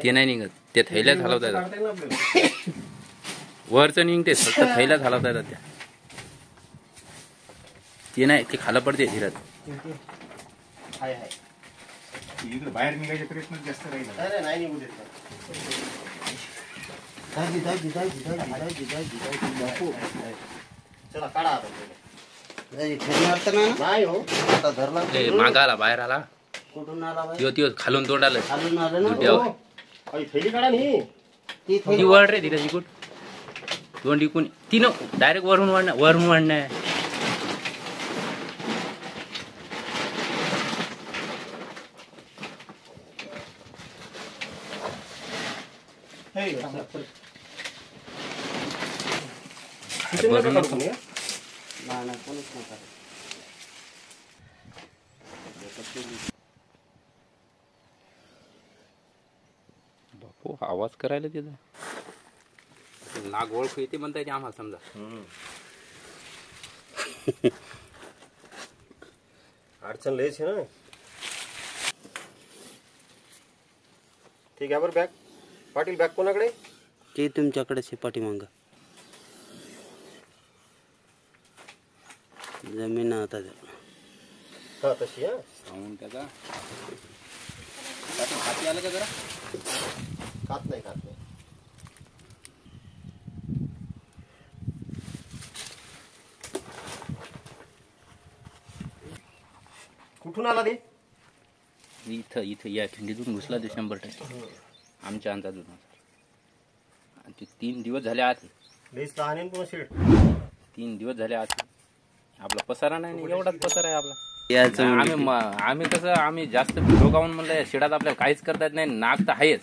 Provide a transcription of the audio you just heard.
ते नाही निघत, ते थैल्यात हलवता येतात. वरचं निघते फक्त थैल्यात हलवता येतात त्या. ते नाही, ते खाला पडते धीरात. बाहेर निघायचे प्रयत्न जास्त राहील. चला काढा नाही हो आता धरला मागा आला, बाहेर आला. कुठून आला त्यो खालून तोंड आलं. खालून आलं ना. थैली काढा नी ती वळ रे धीरज इकून. तोंड इकून तिनं डायरेक्ट वरून वाढणं. बापू आवाज करायला तिथं नाग ओळख येते म्हणता येते आम्हाला समजा. अडचण लयच आहे ना. ठीक आहे बरं. बॅग पाटील बॅग कोणाकडे? ते तुमच्याकडेच पाठीमाग जमीन आता हा तशी हा सांगून त्याचा हाती आलं का जरा? खात नाही. कुठून आला रे? इथं या खिंडीतून घुसला ते 100% आमच्या अंदाजून. ते 3 दिवस झाले आत. लईच लहान आहे पुन्हा शेड. 3 दिवस झाले आत. आपला पसारा नाही, एवढाच पसारा आहे आपला. आम्ही कसं जास्त डोकावून म्हणलं शेडात आपल्याला काहीच करता येत नाही. नाग तर आहेच.